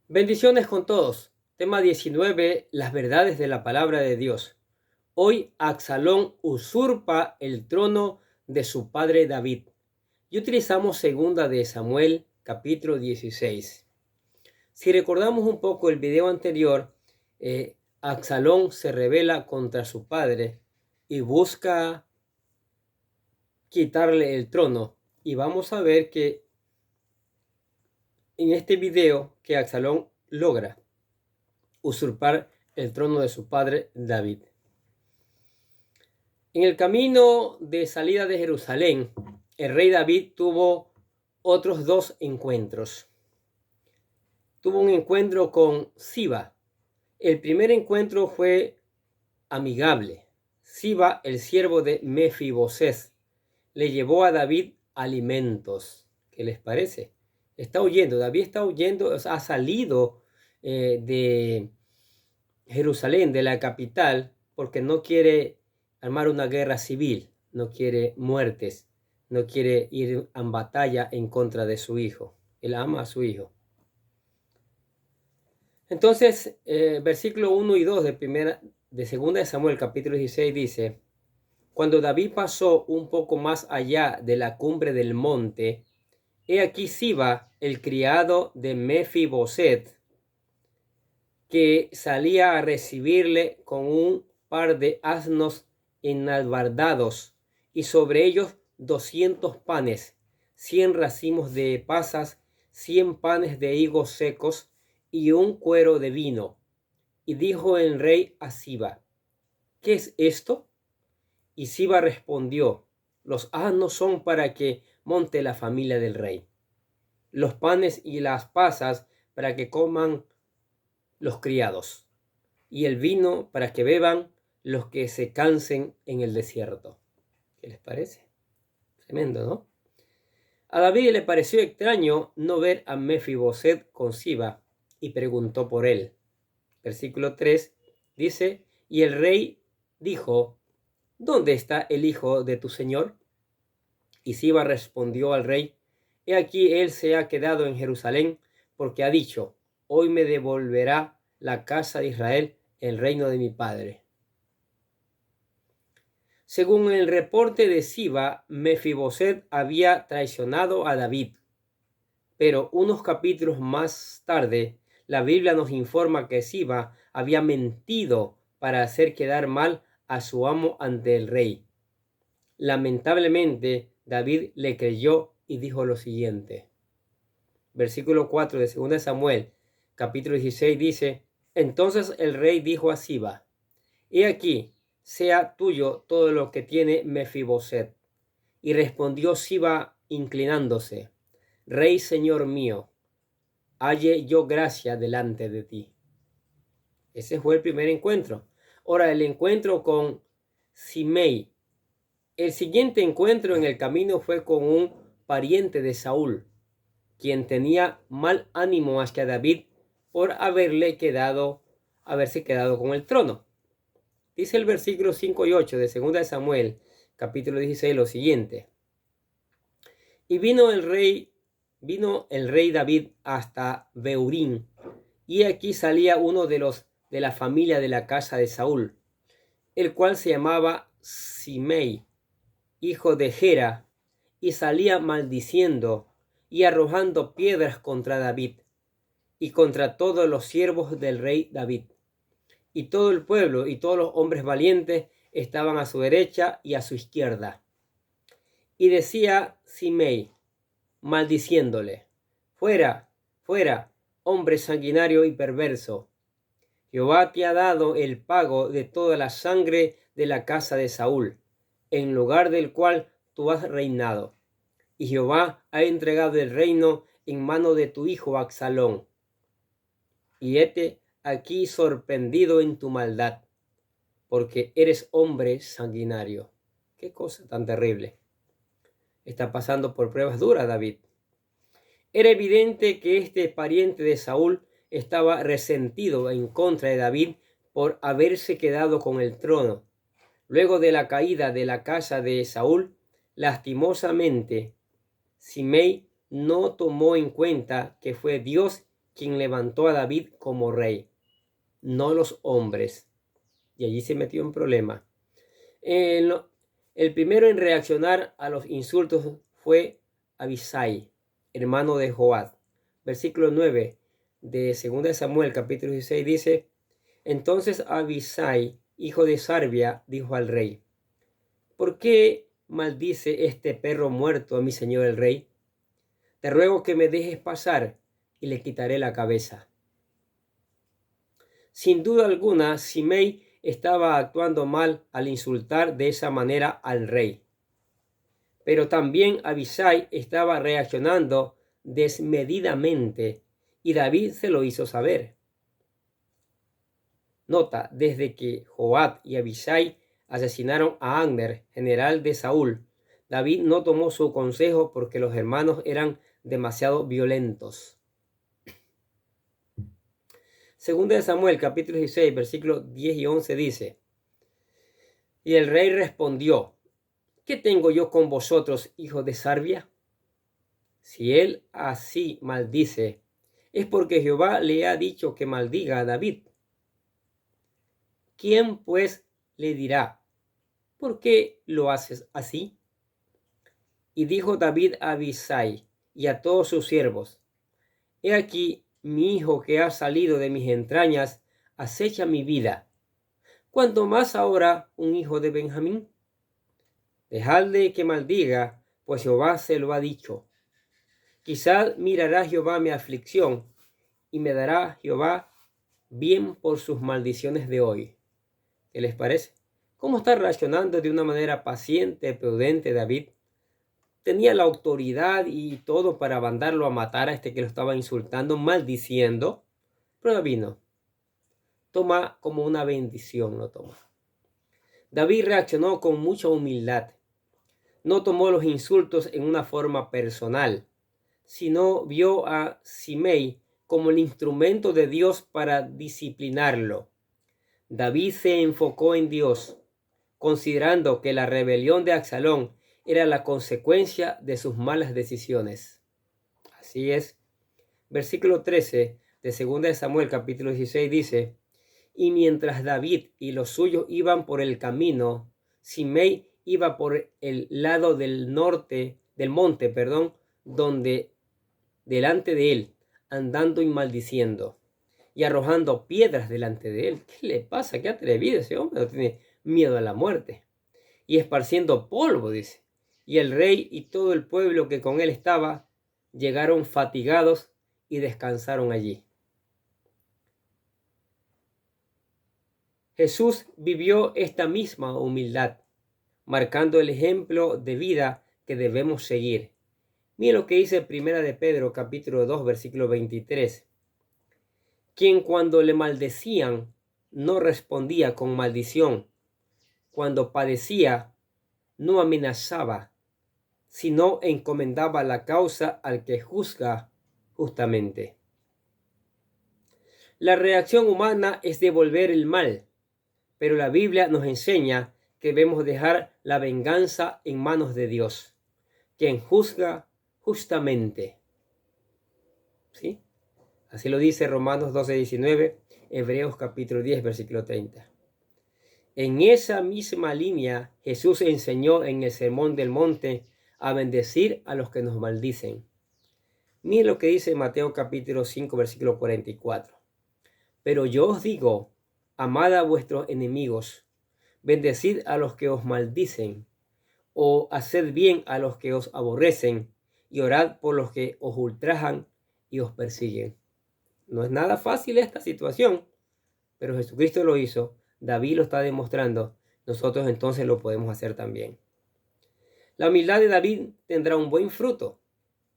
Bendiciones con todos. Tema 19. Las verdades de la palabra de Dios. Hoy Absalón usurpa el trono de su padre David. Y utilizamos segunda de Samuel, capítulo 16. Si recordamos un poco el video anterior, Absalón se rebela contra su padre y busca quitarle el trono. Y vamos a ver que en este video que Absalón logra usurpar el trono de su padre David. En el camino de salida de Jerusalén, el rey David tuvo otros dos encuentros. Tuvo un encuentro con Siba. El primer encuentro fue amigable. Siba, el siervo de Mefiboset, le llevó a David alimentos. ¿Qué les parece? Está huyendo. David está huyendo, ha salido de Jerusalén, de la capital, porque no quiere armar una guerra civil, no quiere muertes, no quiere ir en batalla en contra de su hijo. Él ama a su hijo. Entonces, versículo 1 y 2 de segunda de Samuel, capítulo 16, dice: Cuando David pasó un poco más allá de la cumbre del monte, he aquí Siba, el criado de Mefiboset, que salía a recibirle con un par de asnos enalbardados, y sobre ellos 200 panes, 100 racimos de pasas, 100 panes de higos secos, y un cuero de vino. Y dijo el rey a Siba: ¿qué es esto? Y Siba respondió: los asnos son para que monte la familia del rey, los panes y las pasas para que coman los criados, y el vino para que beban los que se cansen en el desierto. ¿Qué les parece? Tremendo, ¿no? A David le pareció extraño no ver a Mefiboset con Siba y preguntó por él. Versículo 3 dice: y el rey dijo: ¿dónde está el hijo de tu señor? Y Siba respondió al rey: he aquí él se ha quedado en Jerusalén, porque ha dicho: hoy me devolverá la casa de Israel el reino de mi padre. Según el reporte de Siba, Mefiboset había traicionado a David. Pero unos capítulos más tarde, la Biblia nos informa que Siba había mentido para hacer quedar mal a su amo ante el rey. Lamentablemente, David le creyó y dijo lo siguiente. Versículo 4 de 2 Samuel, capítulo 16, dice: entonces el rey dijo a Siba: he aquí, sea tuyo todo lo que tiene Mefiboset. Y respondió Siba inclinándose: rey, señor mío, halle yo gracia delante de ti. Ese fue el primer encuentro. Ahora, el encuentro con Simei. El siguiente encuentro en el camino fue con un pariente de Saúl, quien tenía mal ánimo hacia David por haberse quedado con el trono. Dice el versículo 5 y 8 de 2 Samuel, capítulo 16, lo siguiente: y vino el rey David hasta Beurín, y aquí salía uno de la familia de la casa de Saúl, el cual se llamaba Simei, hijo de Gera, y salía maldiciendo y arrojando piedras contra David y contra todos los siervos del rey David. Y todo el pueblo y todos los hombres valientes estaban a su derecha y a su izquierda. Y decía Simei, maldiciéndole: fuera, fuera, hombre sanguinario y perverso. Jehová te ha dado el pago de toda la sangre de la casa de Saúl, en lugar del cual tú has reinado. Y Jehová ha entregado el reino en mano de tu hijo Absalón. Y hete aquí sorprendido en tu maldad, porque eres hombre sanguinario. Qué cosa tan terrible. Está pasando por pruebas duras David. Era evidente que este pariente de Saúl estaba resentido en contra de David por haberse quedado con el trono. Luego de la caída de la casa de Saúl, lastimosamente, Simei no tomó en cuenta que fue Dios quien levantó a David como rey, no los hombres. Y allí se metió en problema. El primero en reaccionar a los insultos fue Abisai, hermano de Joab. Versículo 9 de 2 Samuel, capítulo 16, dice: Entonces Abisai, hijo de Sarbia, dijo al rey: ¿Por qué maldice este perro muerto a mi señor el rey? Te ruego que me dejes pasar y le quitaré la cabeza. Sin duda alguna, Simei estaba actuando mal al insultar de esa manera al rey. Pero también Abisai estaba reaccionando desmedidamente y David se lo hizo saber. Nota, desde que Joab y Abisai asesinaron a Abner, general de Saúl, David no tomó su consejo porque los hermanos eran demasiado violentos. Segunda de Samuel, capítulo 16, versículos 10 y 11 dice: Y el rey respondió: ¿Qué tengo yo con vosotros, hijos de Sarbia? Si él así maldice, es porque Jehová le ha dicho que maldiga a David. ¿Quién pues le dirá: ¿por qué lo haces así? Y dijo David a Abisai y a todos sus siervos: He aquí, mi hijo que ha salido de mis entrañas acecha mi vida. ¿Cuánto más ahora un hijo de Benjamín? Dejadle que maldiga, pues Jehová se lo ha dicho. Quizás mirará Jehová mi aflicción y me dará Jehová bien por sus maldiciones de hoy. ¿Qué les parece? ¿Cómo está reaccionando de una manera paciente, prudente David? Tenía la autoridad y todo para mandarlo a matar a este que lo estaba insultando, maldiciendo, pero David no. Toma como una bendición, lo toma. David reaccionó con mucha humildad. No tomó los insultos en una forma personal, sino vio a Simei como el instrumento de Dios para disciplinarlo. David se enfocó en Dios, considerando que la rebelión de Absalón era la consecuencia de sus malas decisiones. Así es. Versículo 13 de 2 Samuel capítulo 16 dice: Y mientras David y los suyos iban por el camino, Simei iba por el lado del norte del monte, donde delante de él, andando y maldiciendo y arrojando piedras delante de él. ¿Qué le pasa? Qué atrevido ese hombre, no tiene miedo a la muerte. Y esparciendo polvo, dice. Y el rey y todo el pueblo que con él estaba llegaron fatigados y descansaron allí. Jesús vivió esta misma humildad, marcando el ejemplo de vida que debemos seguir. Mira lo que dice Primera de Pedro, capítulo 2, versículo 23. Quien cuando le maldecían no respondía con maldición, cuando padecía no amenazaba, sino encomendaba la causa al que juzga justamente. La reacción humana es devolver el mal, pero la Biblia nos enseña que debemos dejar la venganza en manos de Dios, quien juzga justamente. ¿Sí? Así lo dice Romanos 12:19, Hebreos capítulo 10, versículo 30. En esa misma línea, Jesús enseñó en el Sermón del Monte a bendecir a los que nos maldicen. Miren lo que dice Mateo capítulo 5, versículo 44. Pero yo os digo, amad a vuestros enemigos, bendecid a los que os maldicen, o haced bien a los que os aborrecen, y orad por los que os ultrajan y os persiguen. No es nada fácil esta situación, pero Jesucristo lo hizo, David lo está demostrando, nosotros entonces lo podemos hacer también. La humildad de David tendrá un buen fruto,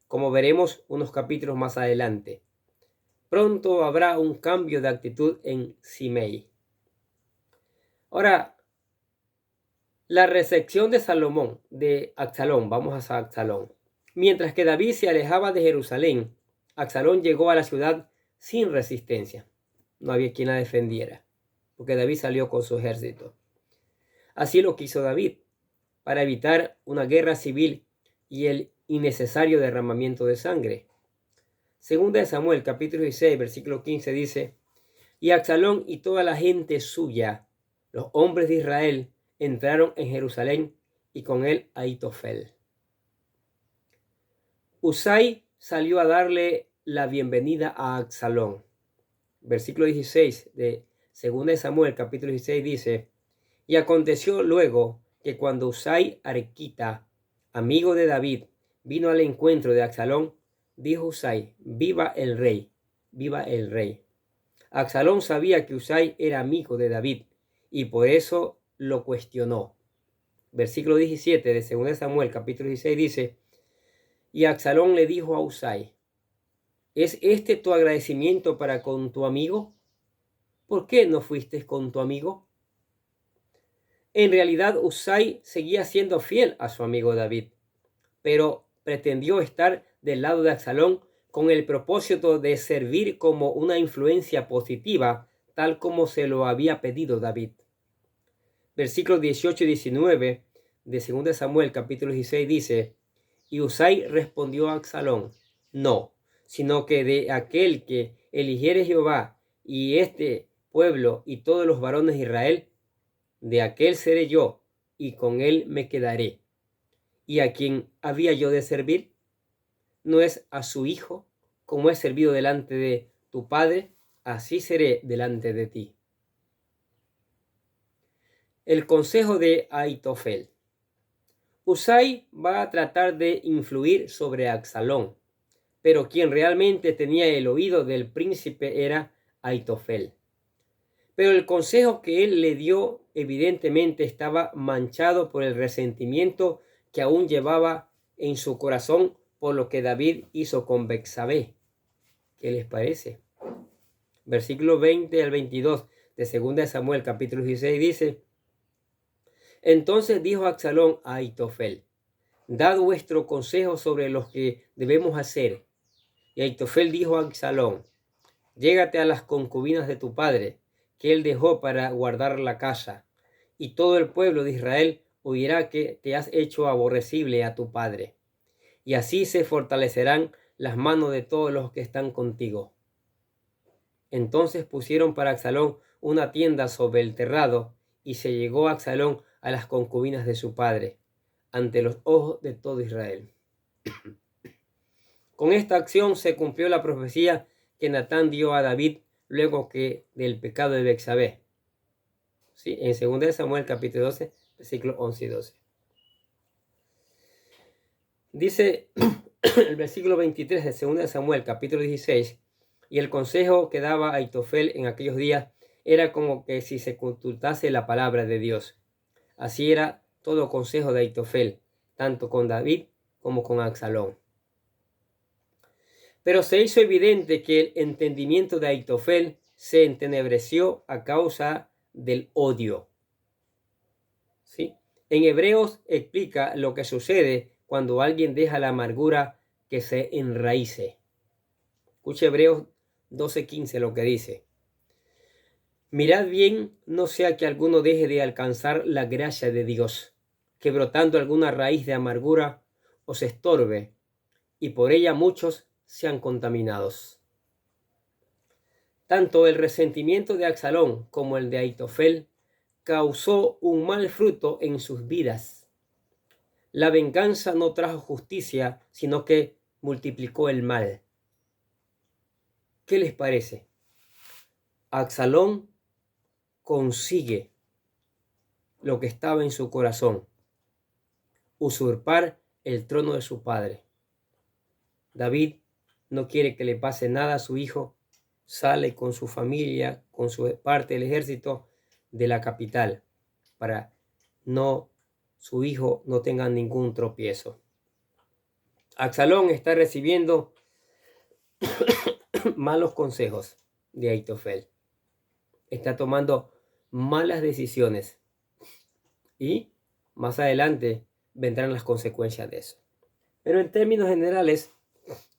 como veremos unos capítulos más adelante. Pronto habrá un cambio de actitud en Simei. Ahora, la recepción de Salomón, de Absalón, vamos a Absalón. Mientras que David se alejaba de Jerusalén, Absalón llegó a la ciudad sin resistencia. No había quien la defendiera, porque David salió con su ejército. Así lo quiso David, para evitar una guerra civil y el innecesario derramamiento de sangre. Segunda de Samuel, capítulo 16, versículo 15 dice: y Absalón y toda la gente suya, los hombres de Israel, entraron en Jerusalén y con él Ahitofel. Husai salió a darle la bienvenida a Absalón. Versículo 16 de 2 de Samuel, capítulo 16 dice: y aconteció luego que cuando Husai arquita, amigo de David, vino al encuentro de Absalón, dijo Husai: viva el rey, viva el rey. Absalón sabía que Husai era amigo de David y por eso lo cuestionó. Versículo 17 de 2 de Samuel, capítulo 16 dice: y Absalón le dijo a Husai: ¿es este tu agradecimiento para con tu amigo? ¿Por qué no fuiste con tu amigo? En realidad, Husai seguía siendo fiel a su amigo David, pero pretendió estar del lado de Absalón con el propósito de servir como una influencia positiva, tal como se lo había pedido David. Versículos 18 y 19 de 2 Samuel, capítulo 16 dice: y Husai respondió a Absalón: no, sino que de aquel que eligiere Jehová y este pueblo y todos los varones de Israel, de aquel seré yo y con él me quedaré. ¿Y a quién había yo de servir? ¿No es a su hijo? Como he servido delante de tu padre, así seré delante de ti. El consejo de Ahitofel. Husai va a tratar de influir sobre Absalón, pero quien realmente tenía el oído del príncipe era Ahitofel. Pero el consejo que él le dio evidentemente estaba manchado por el resentimiento que aún llevaba en su corazón por lo que David hizo con Betsabé. ¿Qué les parece? Versículo 20 al 22 de 2 Samuel capítulo 16 dice: entonces dijo Absalón a Ahitofel: dad vuestro consejo sobre lo que debemos hacer. Y Ahitofel dijo a Absalón: llégate a las concubinas de tu padre, que él dejó para guardar la casa, y todo el pueblo de Israel oirá que te has hecho aborrecible a tu padre. Y así se fortalecerán las manos de todos los que están contigo. Entonces pusieron para Absalón una tienda sobre el terrado, y se llegó Absalón a las concubinas de su padre, ante los ojos de todo Israel. Con esta acción se cumplió la profecía que Natán dio a David luego que del pecado de Betsabé. ¿Sí? En 2 Samuel capítulo 12, versículos 11 y 12. Dice el versículo 23 de 2 Samuel capítulo 16: y el consejo que daba Ahitofel en aquellos días era como que si se consultase la palabra de Dios. Así era todo consejo de Ahitofel, tanto con David como con Absalón. Pero se hizo evidente que el entendimiento de Ahitofel se entenebreció a causa del odio. ¿Sí? En Hebreos explica lo que sucede cuando alguien deja la amargura que se enraíce. Escuche Hebreos 12:15 lo que dice: mirad bien, no sea que alguno deje de alcanzar la gracia de Dios, que brotando alguna raíz de amargura os estorbe, y por ella muchos sean contaminados. Tanto el resentimiento de Absalón como el de Ahitofel causó un mal fruto en sus vidas. La venganza no trajo justicia, sino que multiplicó el mal. ¿Qué les parece? Absalón consigue lo que estaba en su corazón: usurpar el trono de su padre. David no quiere que le pase nada a su hijo, sale con su familia, con su parte del ejército de la capital, para su hijo no tenga ningún tropiezo. Absalón está recibiendo malos consejos de Ahitofel. Está tomando malas decisiones y más adelante vendrán las consecuencias de eso. Pero en términos generales,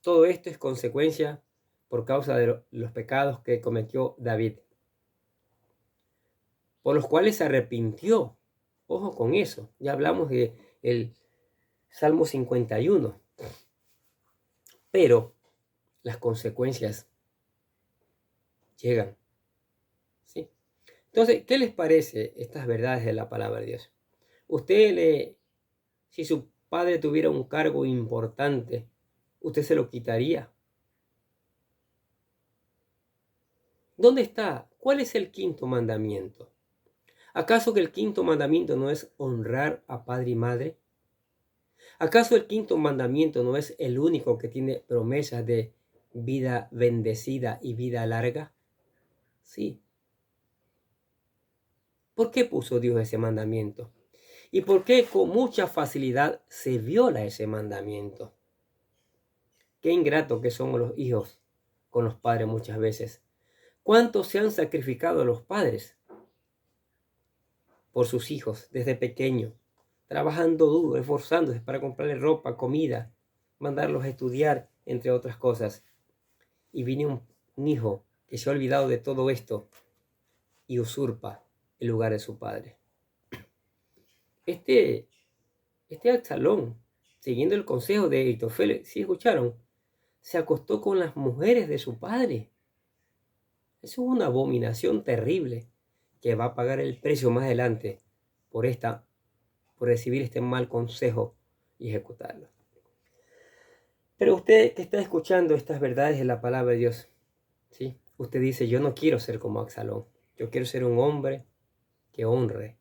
todo esto es consecuencia por causa de los pecados que cometió David, por los cuales se arrepintió. Ojo con eso. Ya hablamos de el Salmo 51. Pero las consecuencias llegan. ¿Sí? Entonces, ¿qué les parece estas verdades de la palabra de Dios? Si su padre tuviera un cargo importante, ¿usted se lo quitaría? ¿Dónde está? ¿Cuál es el quinto mandamiento? ¿Acaso que el quinto mandamiento no es honrar a padre y madre? ¿Acaso el quinto mandamiento no es el único que tiene promesas de vida bendecida y vida larga? Sí. ¿Por qué puso Dios ese mandamiento? ¿Y por qué con mucha facilidad se viola ese mandamiento? Qué ingrato que somos los hijos con los padres muchas veces. ¿Cuántos se han sacrificado los padres por sus hijos desde pequeños? Trabajando duro, esforzándose para comprarle ropa, comida, mandarlos a estudiar, entre otras cosas. Y viene un hijo que se ha olvidado de todo esto y usurpa el lugar de su padre. Este Absalón, siguiendo el consejo de Ahitofel, ¿sí escucharon? Se acostó con las mujeres de su padre. Eso es una abominación terrible que va a pagar el precio más adelante por recibir este mal consejo y ejecutarlo. Pero usted que está escuchando estas verdades de la palabra de Dios, ¿sí? Usted dice, yo no quiero ser como Absalón. Yo quiero ser un hombre que honre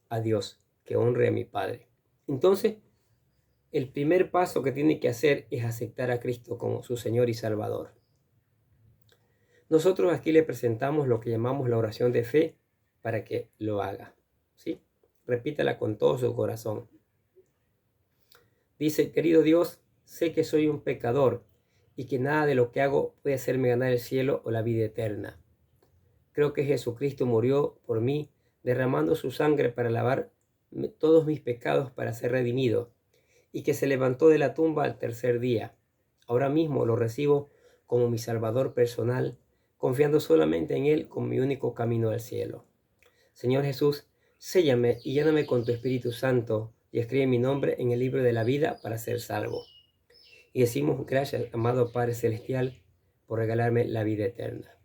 a Dios, que honre a mi Padre. Entonces, el primer paso que tiene que hacer es aceptar a Cristo como su Señor y Salvador. Nosotros aquí le presentamos lo que llamamos la oración de fe para que lo haga, ¿sí? Repítala con todo su corazón. Dice, querido Dios, sé que soy un pecador y que nada de lo que hago puede hacerme ganar el cielo o la vida eterna. Creo que Jesucristo murió por mí, derramando su sangre para lavar todos mis pecados para ser redimido, y que se levantó de la tumba al tercer día. Ahora mismo lo recibo como mi Salvador personal, confiando solamente en Él como mi único camino al cielo. Señor Jesús, séllame y lléname con tu Espíritu Santo y escribe mi nombre en el libro de la vida para ser salvo. Y decimos gracias, amado Padre Celestial, por regalarme la vida eterna.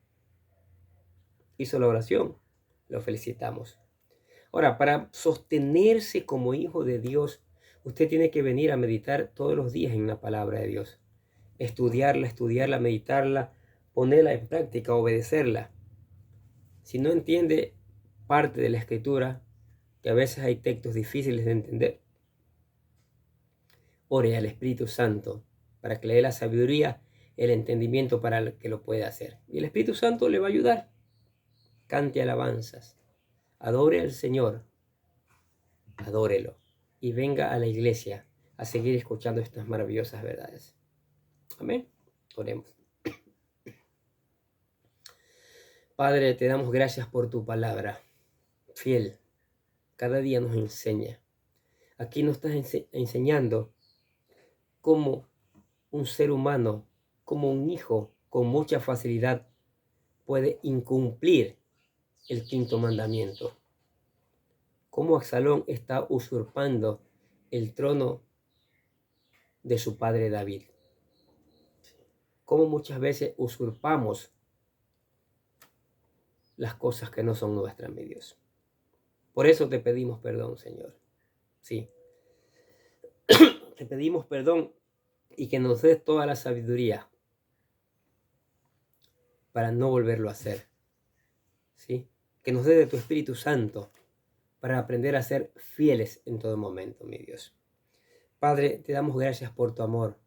Hizo la oración, lo felicitamos. Ahora, para sostenerse como hijo de Dios, usted tiene que venir a meditar todos los días en la palabra de Dios. Estudiarla, meditarla, ponerla en práctica, obedecerla. Si no entiende parte de la escritura, que a veces hay textos difíciles de entender, ore al Espíritu Santo para que le dé la sabiduría, el entendimiento para que lo pueda hacer. Y el Espíritu Santo le va a ayudar. Cante alabanzas, adore al Señor, adórelo y venga a la iglesia a seguir escuchando estas maravillosas verdades. Amén. Oremos. Padre, te damos gracias por tu palabra, fiel. Cada día nos enseña. Aquí nos estás enseñando cómo un ser humano, como un hijo, con mucha facilidad puede incumplir el quinto mandamiento. Cómo Absalón está usurpando el trono de su padre David. Cómo muchas veces usurpamos las cosas que no son nuestras, mi Dios. Por eso te pedimos perdón, Señor. Sí. Te pedimos perdón y que nos des toda la sabiduría para no volverlo a hacer. ¿Sí? Que nos des de tu Espíritu Santo para aprender a ser fieles en todo momento, mi Dios. Padre, te damos gracias por tu amor,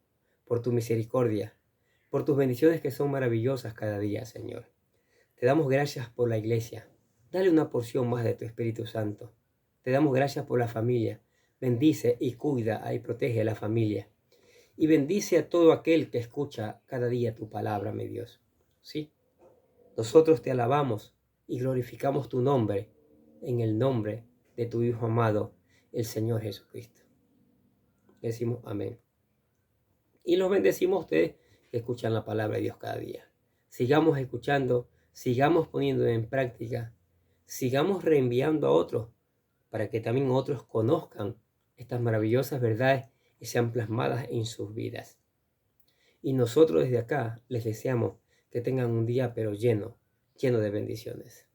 por tu misericordia, por tus bendiciones que son maravillosas cada día, Señor. Te damos gracias por la iglesia. Dale una porción más de tu Espíritu Santo. Te damos gracias por la familia. Bendice y cuida y protege a la familia. Y bendice a todo aquel que escucha cada día tu palabra, mi Dios. ¿Sí? Nosotros te alabamos y glorificamos tu nombre en el nombre de tu Hijo amado, el Señor Jesucristo. Decimos amén. Y los bendecimos a ustedes que escuchan la palabra de Dios cada día. Sigamos escuchando, sigamos poniendo en práctica, sigamos reenviando a otros para que también otros conozcan estas maravillosas verdades y sean plasmadas en sus vidas. Y nosotros desde acá les deseamos que tengan un día pero lleno de bendiciones.